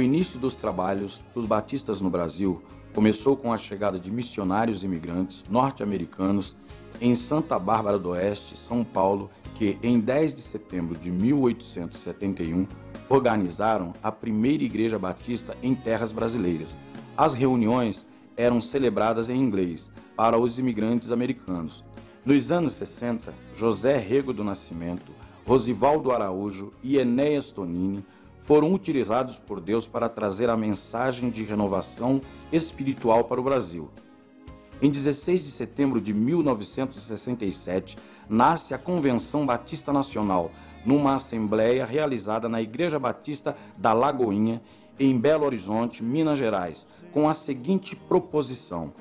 O início dos trabalhos dos batistas no Brasil começou com a chegada de missionários imigrantes norte-americanos em Santa Bárbara do Oeste, São Paulo, que em 10 de setembro de 1871 organizaram a primeira igreja batista em terras brasileiras. As reuniões eram celebradas em inglês para os imigrantes americanos. Nos anos 60, José Rego do Nascimento, Rosivaldo Araújo e Enéas Tonini foram utilizados por Deus para trazer a mensagem de renovação espiritual para o Brasil. Em 16 de setembro de 1967, nasce a Convenção Batista Nacional, numa assembleia realizada na Igreja Batista da Lagoinha, em Belo Horizonte, Minas Gerais, com a seguinte proposição: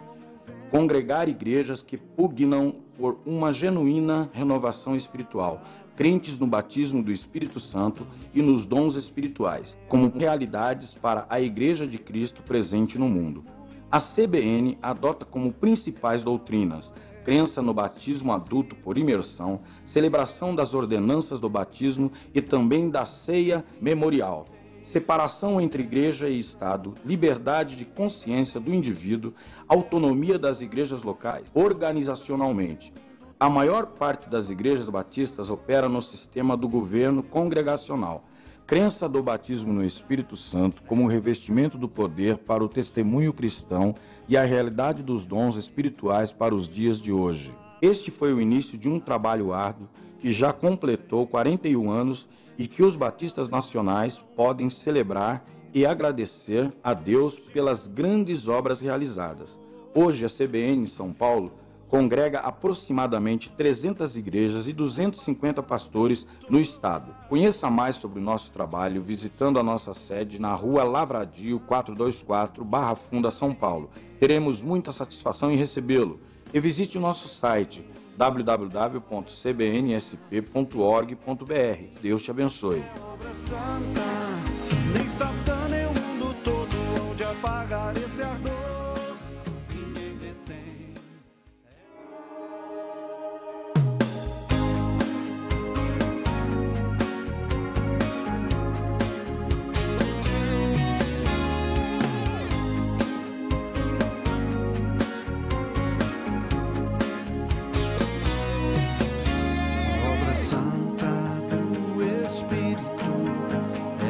congregar igrejas que pugnam por uma genuína renovação espiritual, crentes no batismo do Espírito Santo e nos dons espirituais, como realidades para a Igreja de Cristo presente no mundo. A CBN adota como principais doutrinas: crença no batismo adulto por imersão, celebração das ordenanças do batismo e também da ceia memorial, separação entre igreja e Estado, liberdade de consciência do indivíduo, autonomia das igrejas locais, organizacionalmente. A maior parte das igrejas batistas opera no sistema do governo congregacional. Crença do batismo no Espírito Santo como revestimento do poder para o testemunho cristão e a realidade dos dons espirituais para os dias de hoje. Este foi o início de um trabalho árduo que já completou 41 anos e que os batistas nacionais podem celebrar e agradecer a Deus pelas grandes obras realizadas. Hoje, a CBN em São Paulo congrega aproximadamente 300 igrejas e 250 pastores no estado. Conheça mais sobre o nosso trabalho visitando a nossa sede na Rua Lavradio 424, Barra Funda, São Paulo. Teremos muita satisfação em recebê-lo. E visite o nosso site www.cbnsp.org.br. Deus te abençoe. Nem Satã, nem o mundo todo, onde apagar esse ardor.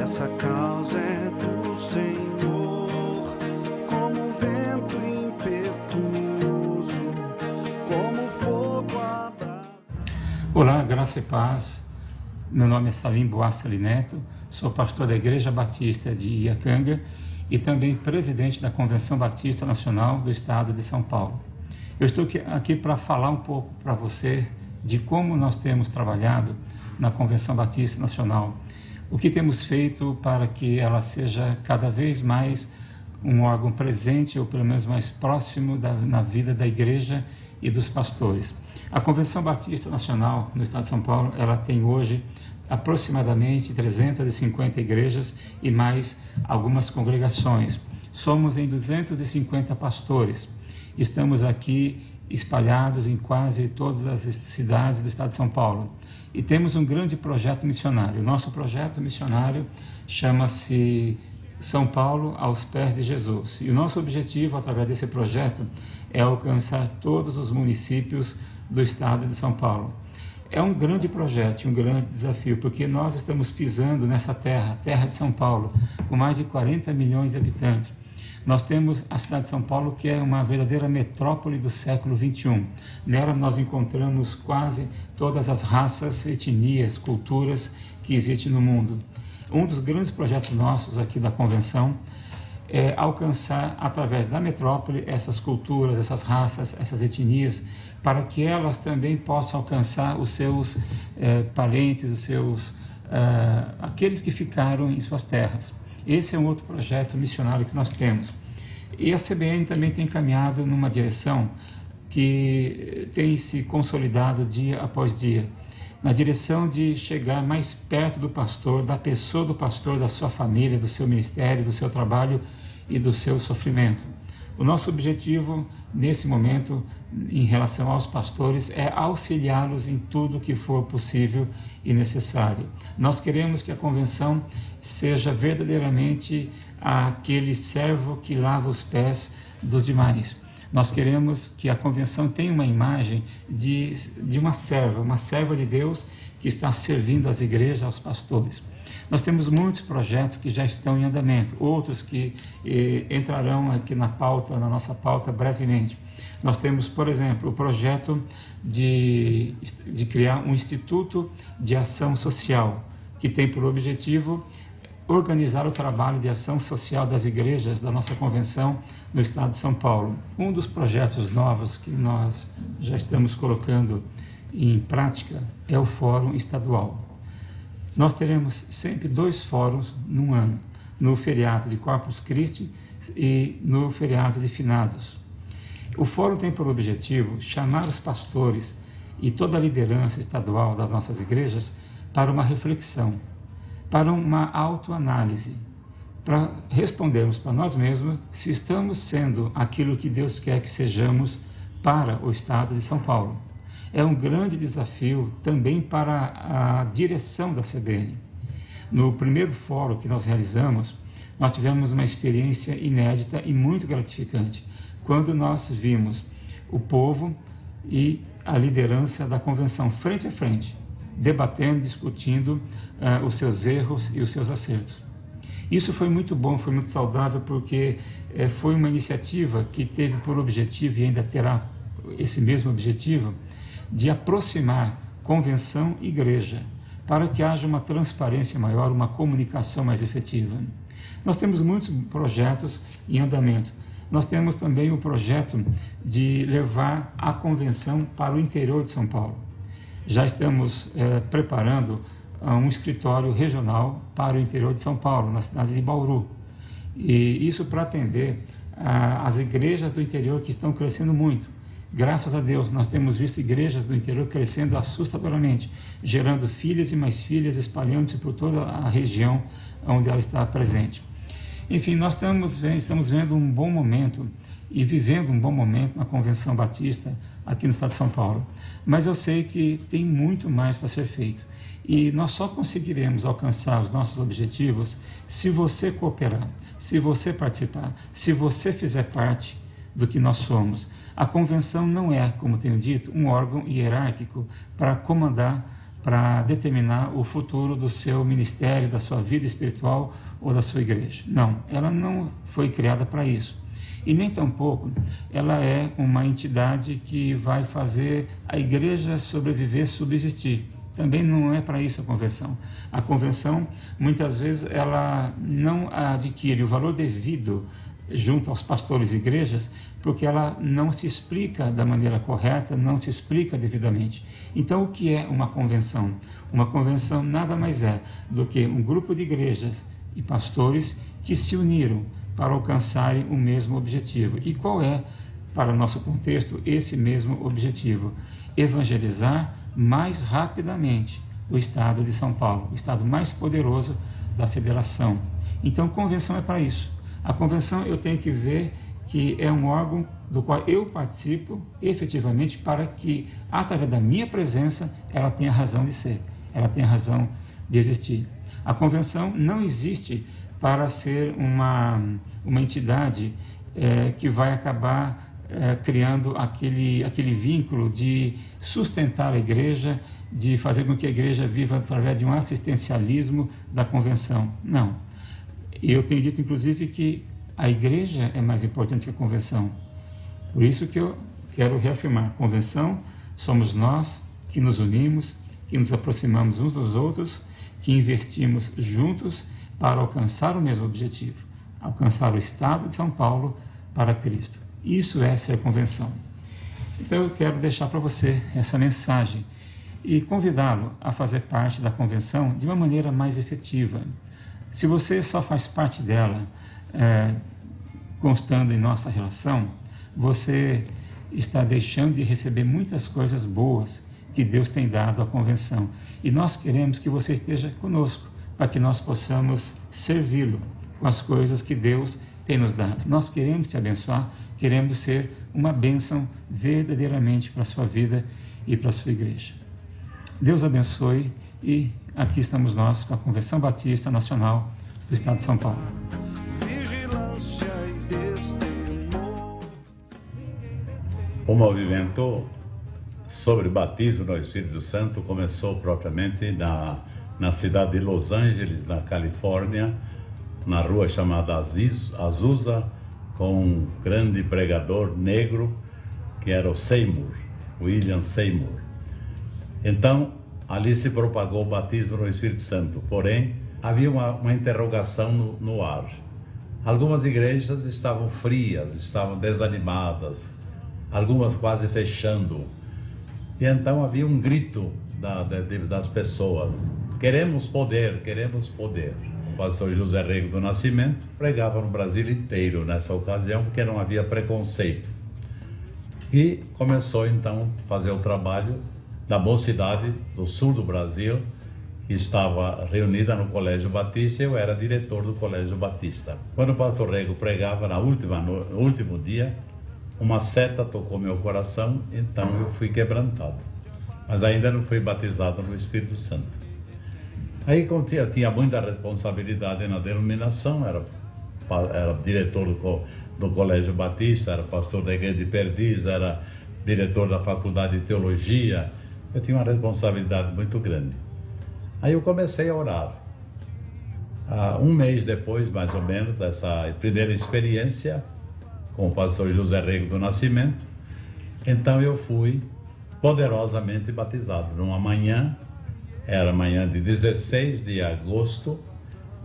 Essa causa é do Senhor, como um vento impetuoso, como fogo abraçado. Olá, graça e paz. Meu nome é Salim Boassali Neto, sou pastor da Igreja Batista de Iacanga e também presidente da Convenção Batista Nacional do Estado de São Paulo. Eu estou aqui para falar um pouco para você de como nós temos trabalhado na Convenção Batista Nacional. O que temos feito para que ela seja cada vez mais um órgão presente, ou pelo menos mais próximo na vida da igreja e dos pastores. A Convenção Batista Nacional no Estado de São Paulo, ela tem hoje aproximadamente 350 igrejas e mais algumas congregações. Somos em 250 pastores. Estamos aqui espalhados em quase todas as cidades do Estado de São Paulo. E temos um grande projeto missionário. O nosso projeto missionário chama-se São Paulo aos Pés de Jesus. E o nosso objetivo, através desse projeto, é alcançar todos os municípios do Estado de São Paulo. É um grande projeto, um grande desafio, porque nós estamos pisando nessa terra de São Paulo, com mais de 40 milhões de habitantes. Nós temos a cidade de São Paulo, que é uma verdadeira metrópole do século XXI. Nela nós encontramos quase todas as raças, etnias, culturas que existem no mundo. Um dos grandes projetos nossos aqui da Convenção é alcançar, através da metrópole, essas culturas, essas raças, essas etnias, para que elas também possam alcançar os seus parentes, aqueles que ficaram em suas terras. Esse é um outro projeto missionário que nós temos. E a CBN também tem caminhado numa direção que tem se consolidado dia após dia, na direção de chegar mais perto do pastor, da pessoa do pastor, da sua família, do seu ministério, do seu trabalho e do seu sofrimento. O nosso objetivo, nesse momento, em relação aos pastores, é auxiliá-los em tudo que for possível e necessário. Nós queremos que a convenção seja verdadeiramente aquele servo que lava os pés dos demais. Nós queremos que a convenção tenha uma imagem de uma serva de Deus que está servindo as igrejas, aos pastores. Nós temos muitos projetos que já estão em andamento, outros que entrarão aqui na nossa pauta brevemente. Nós temos, por exemplo, o projeto de criar um Instituto de Ação Social, que tem por objetivo organizar o trabalho de ação social das igrejas da nossa convenção no estado de São Paulo. Um dos projetos novos que nós já estamos colocando em prática é o Fórum Estadual. Nós teremos sempre 2 fóruns num ano, no feriado de Corpus Christi e no feriado de Finados. O fórum tem por objetivo chamar os pastores e toda a liderança estadual das nossas igrejas para uma reflexão, para uma autoanálise, para respondermos para nós mesmos se estamos sendo aquilo que Deus quer que sejamos para o estado de São Paulo. É um grande desafio também para a direção da CBN. No primeiro fórum que nós realizamos, nós tivemos uma experiência inédita e muito gratificante, quando nós vimos o povo e a liderança da convenção frente a frente, debatendo, discutindo os seus erros e os seus acertos. Isso foi muito bom, foi muito saudável, porque foi uma iniciativa que teve por objetivo, e ainda terá esse mesmo objetivo, de aproximar convenção e igreja, para que haja uma transparência maior, uma comunicação mais efetiva. Nós temos muitos projetos em andamento. Nós temos também o projeto de levar a convenção para o interior de São Paulo. Já estamos preparando um escritório regional para o interior de São Paulo, na cidade de Bauru. E isso para atender as igrejas do interior que estão crescendo muito. Graças a Deus, nós temos visto igrejas do interior crescendo assustadoramente, gerando filhas e mais filhas, espalhando-se por toda a região onde ela está presente. Enfim, nós estamos vendo um bom momento e vivendo um bom momento na Convenção Batista aqui no estado de São Paulo. Mas eu sei que tem muito mais para ser feito. E nós só conseguiremos alcançar os nossos objetivos se você cooperar, se você participar, se você fizer parte do que nós somos. A convenção não é, como tenho dito, um órgão hierárquico para comandar, para determinar o futuro do seu ministério, da sua vida espiritual ou da sua igreja. Não, ela não foi criada para isso. E nem tampouco ela é uma entidade que vai fazer a igreja sobreviver, subsistir. Também não é para isso a convenção. A convenção, muitas vezes, ela não adquire o valor devido junto aos pastores e igrejas, porque ela não se explica da maneira correta, não se explica devidamente. Então, o que é uma convenção? Uma convenção nada mais é do que um grupo de igrejas e pastores que se uniram para alcançarem o mesmo objetivo. E qual é, para o nosso contexto, esse mesmo objetivo? Evangelizar mais rapidamente o estado de São Paulo, o estado mais poderoso da federação. Então, convenção é para isso. A convenção eu tenho que ver que é um órgão do qual eu participo efetivamente para que, através da minha presença, ela tenha razão de ser, ela tenha razão de existir. A convenção não existe para ser uma entidade que vai acabar criando aquele vínculo de sustentar a igreja, de fazer com que a igreja viva através de um assistencialismo da convenção. Não. E eu tenho dito, inclusive, que a igreja é mais importante que a convenção. Por isso que eu quero reafirmar, convenção somos nós que nos unimos, que nos aproximamos uns dos outros, que investimos juntos para alcançar o mesmo objetivo, alcançar o estado de São Paulo para Cristo. Isso é ser convenção. Então eu quero deixar para você essa mensagem e convidá-lo a fazer parte da convenção de uma maneira mais efetiva. Se você só faz parte dela, constando em nossa relação, você está deixando de receber muitas coisas boas que Deus tem dado à convenção. E nós queremos que você esteja conosco, para que nós possamos servi-lo com as coisas que Deus tem nos dado. Nós queremos te abençoar, queremos ser uma bênção verdadeiramente para a sua vida e para a sua igreja. Deus abençoe e aqui estamos nós com a Convenção Batista Nacional do Estado de São Paulo. O movimento sobre batismo no Espírito Santo começou propriamente na cidade de Los Angeles, na Califórnia, na rua chamada Azusa, com um grande pregador negro que era o Seymour, William Seymour. Então, ali se propagou o batismo no Espírito Santo, porém, havia uma interrogação no ar. Algumas igrejas estavam frias, estavam desanimadas, algumas quase fechando. E então havia um grito das pessoas: queremos poder, queremos poder. O pastor José Rego do Nascimento pregava no Brasil inteiro nessa ocasião, porque não havia preconceito. E começou então a fazer o trabalho da mocidade do sul do Brasil, que estava reunida no Colégio Batista, e eu era diretor do Colégio Batista. Quando o pastor Rego pregava no último dia, uma seta tocou meu coração, então eu fui quebrantado. Mas ainda não fui batizado no Espírito Santo. Aí eu tinha muita responsabilidade na denominação, era diretor do Colégio Batista, era pastor da Igreja de Perdiz, era diretor da Faculdade de Teologia. Eu tinha uma responsabilidade muito grande. Aí eu comecei a orar. Um mês depois, mais ou menos, dessa primeira experiência com o pastor José Rego do Nascimento, então eu fui poderosamente batizado numa manhã, era manhã de 16 de agosto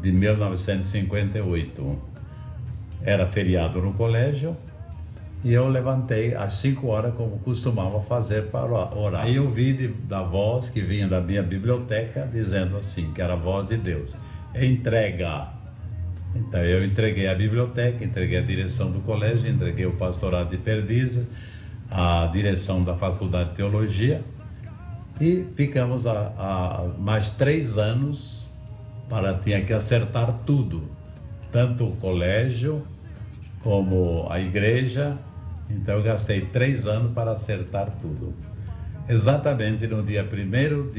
de 1958. Era feriado no colégio e eu levantei às 5 horas, como costumava fazer, para orar. Aí eu vi da voz que vinha da minha biblioteca dizendo assim, que era a voz de Deus: entrega. Então eu entreguei a biblioteca, entreguei a direção do colégio, entreguei o pastorado de Perdizes, a direção da Faculdade de Teologia, e ficamos mais 3 anos tinha que acertar tudo, tanto o colégio como a igreja. Então eu gastei 3 anos para acertar tudo. Exatamente no dia 1º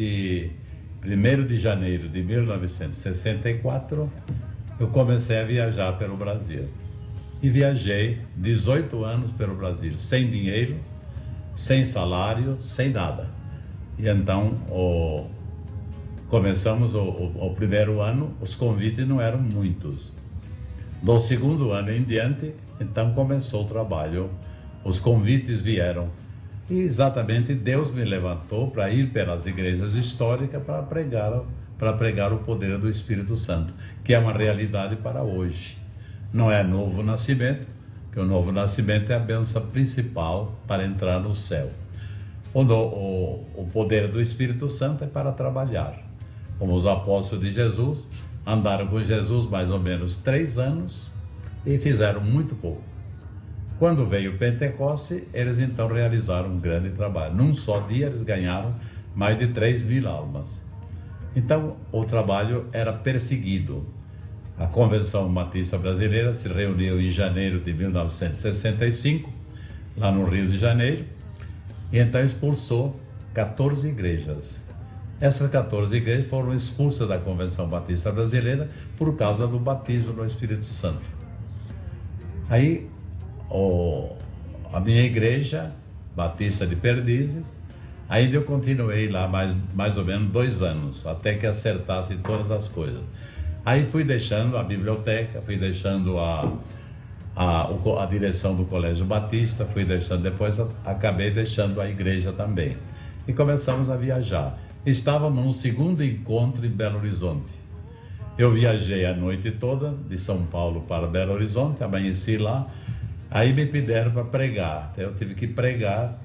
de janeiro de 1964, eu comecei a viajar pelo Brasil. E viajei 18 anos pelo Brasil, sem dinheiro, sem salário, sem nada. E então, começamos o primeiro ano, os convites não eram muitos. Do segundo ano em diante, então começou o trabalho, os convites vieram. E exatamente Deus me levantou para ir pelas igrejas históricas para pregar o poder do Espírito Santo, que é uma realidade para hoje. Não é novo nascimento, que o novo nascimento é a bênção principal para entrar no céu. O poder do Espírito Santo é para trabalhar. Como os apóstolos de Jesus andaram com Jesus mais ou menos 3 anos e fizeram muito pouco. Quando veio o Pentecoste, eles então realizaram um grande trabalho. Num só dia eles ganharam mais de 3.000 almas. Então o trabalho era perseguido. A Convenção Batista Brasileira se reuniu em janeiro de 1965, lá no Rio de Janeiro, e então expulsou 14 igrejas. Essas 14 igrejas foram expulsas da Convenção Batista Brasileira por causa do batismo no Espírito Santo. Aí a minha igreja, Batista de Perdizes, ainda eu continuei lá mais ou menos 2 anos, até que acertasse todas as coisas. Aí fui deixando a biblioteca, fui deixando a direção do Colégio Batista, fui deixando, depois acabei deixando a igreja também. E começamos a viajar. Estávamos no segundo encontro em Belo Horizonte. Eu viajei a noite toda, de São Paulo para Belo Horizonte, amanheci lá, aí me pediram para pregar. Eu tive que pregar,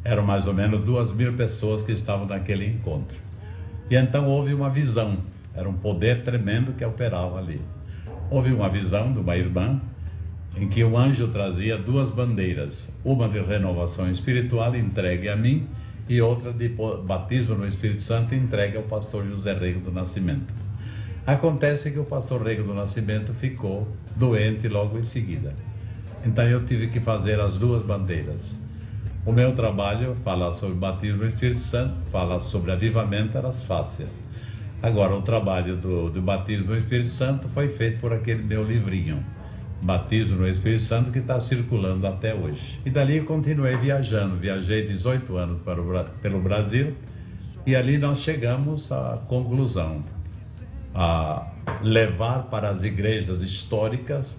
eram mais ou menos 2.000 pessoas que estavam naquele encontro. E então houve uma visão. Era um poder tremendo que operava ali. Houve uma visão de uma irmã em que o anjo trazia 2 bandeiras, uma de renovação espiritual entregue a mim e outra de batismo no Espírito Santo entregue ao pastor José Rego do Nascimento. Acontece que o pastor Rego do Nascimento ficou doente logo em seguida. Então eu tive que fazer as 2 bandeiras. O meu trabalho, falar sobre batismo no Espírito Santo, falar sobre avivamento, era fácil. Agora, o trabalho do batismo no Espírito Santo foi feito por aquele meu livrinho. batismo no Espírito Santo que está circulando até hoje. E dali continuei viajando, viajei 18 anos pelo Brasil, e ali nós chegamos à conclusão, a levar para as igrejas históricas,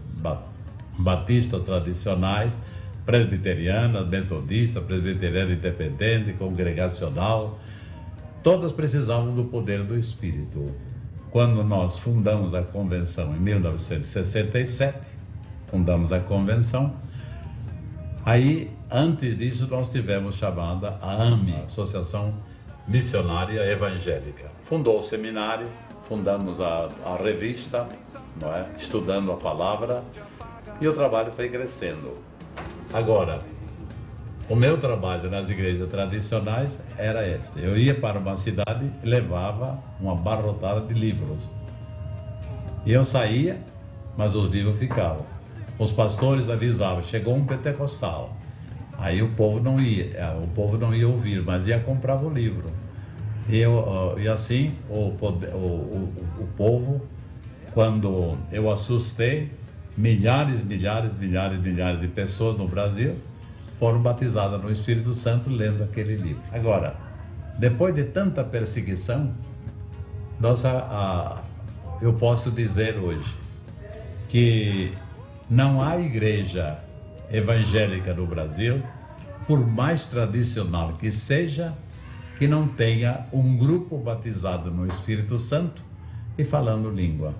batistas tradicionais, presbiterianas, metodistas, presbiteriana independente, congregacional, todas precisavam do poder do Espírito. Quando nós fundamos a convenção em 1967, fundamos a convenção, aí antes disso nós tivemos chamada a AME, Associação Missionária Evangélica. Fundou o seminário, fundamos a revista, não é? Estudando a palavra, e o trabalho foi crescendo. Agora, o meu trabalho nas igrejas tradicionais era este. Eu ia para uma cidade e levava uma abarrotada de livros. E eu saía, mas os livros ficavam. Os pastores avisavam, chegou um pentecostal. Aí o povo não ia ouvir, mas ia comprar o livro. E assim, o povo, quando eu assustei, milhares de pessoas no Brasil foram batizadas no Espírito Santo lendo aquele livro. Agora, depois de tanta perseguição, eu posso dizer hoje que não há igreja evangélica no Brasil, por mais tradicional que seja, que não tenha um grupo batizado no Espírito Santo e falando língua.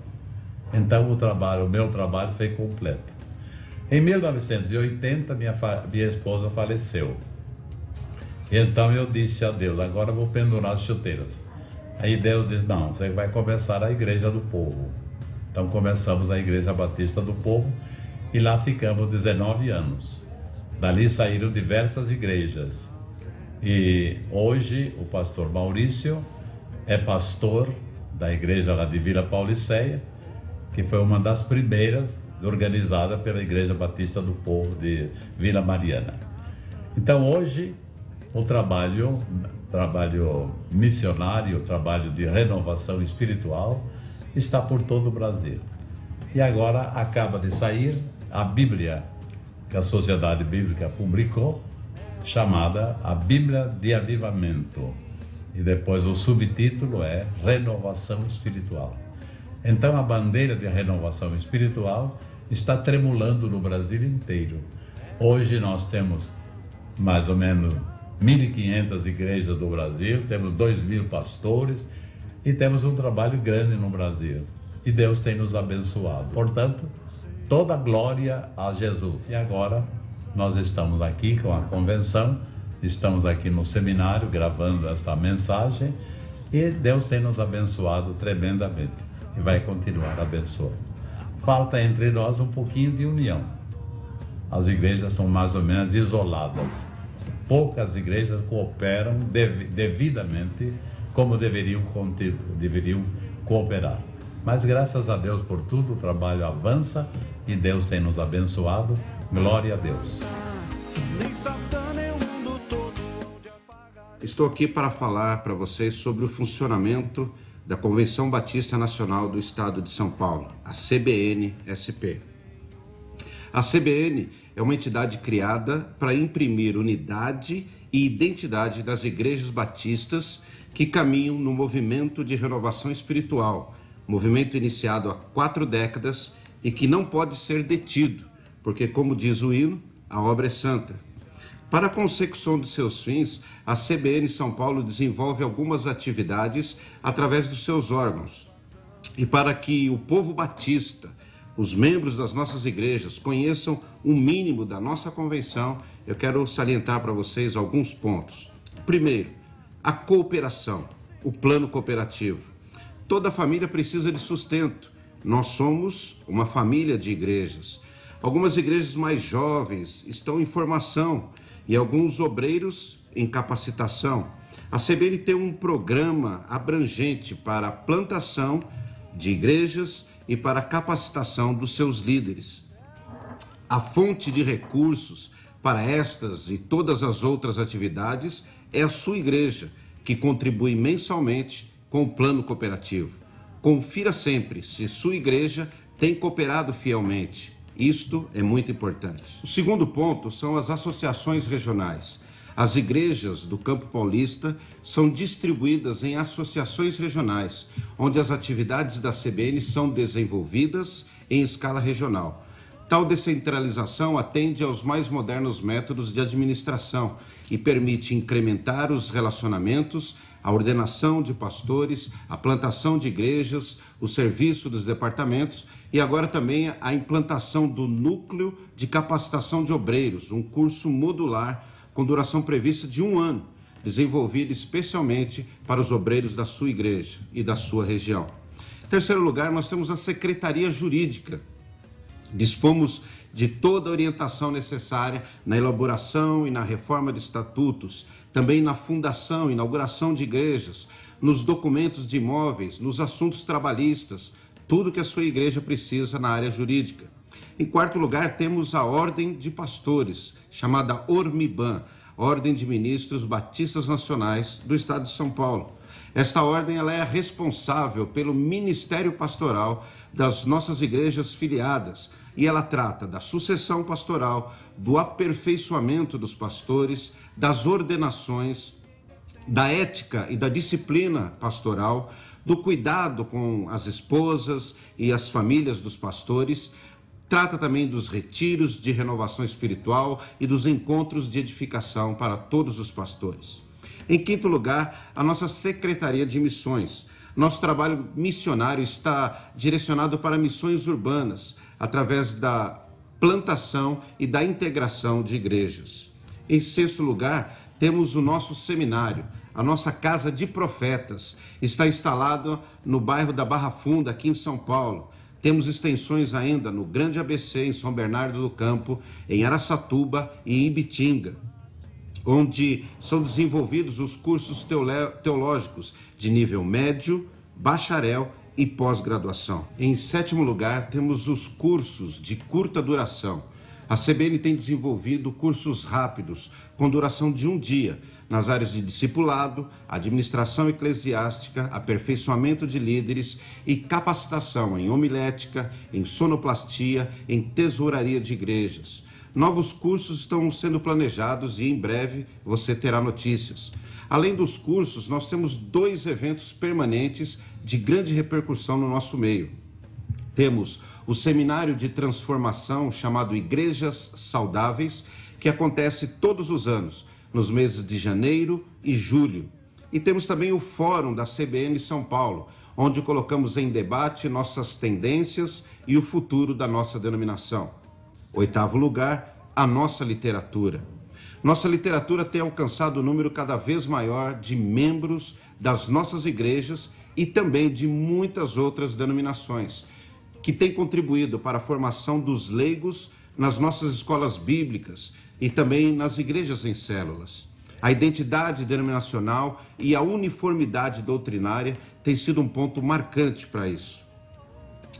Então o meu trabalho foi completo. Em 1980, minha esposa faleceu. Então eu disse a Deus, agora eu vou pendurar as chuteiras. Aí Deus disse, não, você vai começar a Igreja do Povo. Então começamos a Igreja Batista do Povo e lá ficamos 19 anos. Dali saíram diversas igrejas. E hoje o pastor Maurício é pastor da igreja lá de Vila Pauliceia, que foi uma das primeiras organizada pela Igreja Batista do Povo de Vila Mariana. Então hoje o trabalho missionário, o trabalho de renovação espiritual está por todo o Brasil. E agora acaba de sair a Bíblia que a Sociedade Bíblica publicou, chamada a Bíblia de Avivamento. E depois o subtítulo é Renovação Espiritual. Então a bandeira de renovação espiritual está tremulando no Brasil inteiro. Hoje nós temos mais ou menos 1.500 igrejas do Brasil, temos 2.000 pastores e temos um trabalho grande no Brasil. E Deus tem nos abençoado. Portanto, toda a glória a Jesus. E agora nós estamos aqui com a convenção, estamos aqui no seminário gravando esta mensagem e Deus tem nos abençoado tremendamente e vai continuar abençoando. Falta entre nós um pouquinho de união. As igrejas são mais ou menos isoladas. Poucas igrejas cooperam devidamente como deveriam cooperar. Mas graças a Deus por tudo, o trabalho avança e Deus tem nos abençoado. Glória a Deus. Estou aqui para falar para vocês sobre o funcionamento da Convenção Batista Nacional do Estado de São Paulo, a CBN-SP. A CBN é uma entidade criada para imprimir unidade e identidade das igrejas batistas que caminham no movimento de renovação espiritual, movimento iniciado há 4 décadas e que não pode ser detido, porque, como diz o hino, a obra é santa. Para a consecução de seus fins, a CBN São Paulo desenvolve algumas atividades através dos seus órgãos. E para que o povo batista, os membros das nossas igrejas, conheçam o mínimo da nossa convenção, eu quero salientar para vocês alguns pontos. Primeiro, a cooperação, o plano cooperativo. Toda família precisa de sustento. Nós somos uma família de igrejas. Algumas igrejas mais jovens estão em formação e alguns obreiros em capacitação. A CBN tem um programa abrangente para a plantação de igrejas e para a capacitação dos seus líderes. A fonte de recursos para estas e todas as outras atividades é a sua igreja, que contribui mensalmente com o plano cooperativo. Confira sempre se sua igreja tem cooperado fielmente. Isto é muito importante. O segundo ponto são as associações regionais. As igrejas do Campo Paulista são distribuídas em associações regionais, onde as atividades da CBN são desenvolvidas em escala regional. Tal descentralização atende aos mais modernos métodos de administração e permite incrementar os relacionamentos, a ordenação de pastores, a plantação de igrejas, o serviço dos departamentos e agora também a implantação do núcleo de capacitação de obreiros, um curso modular com duração prevista de 1 ano, desenvolvido especialmente para os obreiros da sua igreja e da sua região. Em terceiro lugar, nós temos a Secretaria Jurídica. Dispomos de toda a orientação necessária na elaboração e na reforma de estatutos, também na fundação, inauguração de igrejas, nos documentos de imóveis, nos assuntos trabalhistas, tudo que a sua igreja precisa na área jurídica. Em quarto lugar, temos a Ordem de Pastores, chamada ORMIBAN, Ordem de Ministros Batistas Nacionais do Estado de São Paulo. Esta ordem ela é responsável pelo ministério pastoral das nossas igrejas filiadas e ela trata da sucessão pastoral, do aperfeiçoamento dos pastores, das ordenações, da ética e da disciplina pastoral, do cuidado com as esposas e as famílias dos pastores. Trata também dos retiros de renovação espiritual e dos encontros de edificação para todos os pastores. Em quinto lugar, a nossa Secretaria de Missões. Nosso trabalho missionário está direcionado para missões urbanas, através da plantação e da integração de igrejas. Em sexto lugar, temos o nosso seminário. A nossa Casa de Profetas está instalada no bairro da Barra Funda, aqui em São Paulo. Temos extensões ainda no Grande ABC, em São Bernardo do Campo, em Araçatuba e em Ibitinga, onde são desenvolvidos os cursos teológicos de nível médio, bacharel e pós-graduação. Em sétimo lugar, temos os cursos de curta duração. A CBN tem desenvolvido cursos rápidos, com duração de 1 dia, nas áreas de discipulado, administração eclesiástica, aperfeiçoamento de líderes e capacitação em homilética, em sonoplastia, em tesouraria de igrejas. Novos cursos estão sendo planejados e em breve você terá notícias. Além dos cursos, nós temos 2 eventos permanentes de grande repercussão no nosso meio. Temos o Seminário de Transformação, chamado Igrejas Saudáveis, que acontece todos os anos, nos meses de janeiro e julho. E temos também o Fórum da CBN São Paulo, onde colocamos em debate nossas tendências e o futuro da nossa denominação. Oitavo lugar, a nossa literatura. Nossa literatura tem alcançado um número cada vez maior de membros das nossas igrejas e também de muitas outras denominações, que tem contribuído para a formação dos leigos nas nossas escolas bíblicas e também nas igrejas em células. A identidade denominacional e a uniformidade doutrinária tem sido um ponto marcante para isso.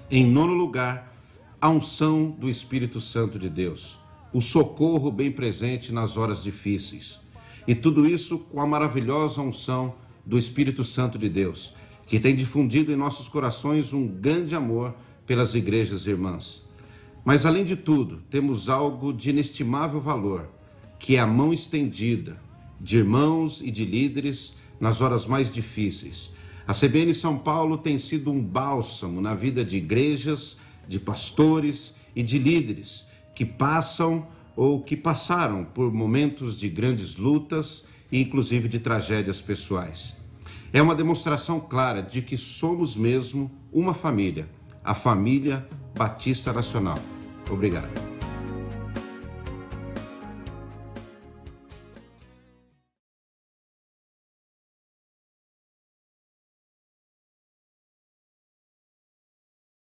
Em nono lugar, a unção do Espírito Santo de Deus, o socorro bem presente nas horas difíceis. E tudo isso com a maravilhosa unção do Espírito Santo de Deus, que tem difundido em nossos corações um grande amor pelas igrejas irmãs. Mas, além de tudo, temos algo de inestimável valor, que é a mão estendida de irmãos e de líderes nas horas mais difíceis. A CBN São Paulo tem sido um bálsamo na vida de igrejas, de pastores e de líderes que passam ou que passaram por momentos de grandes lutas e inclusive de tragédias pessoais. É uma demonstração clara de que somos mesmo uma família, a família Batista Nacional. Obrigado.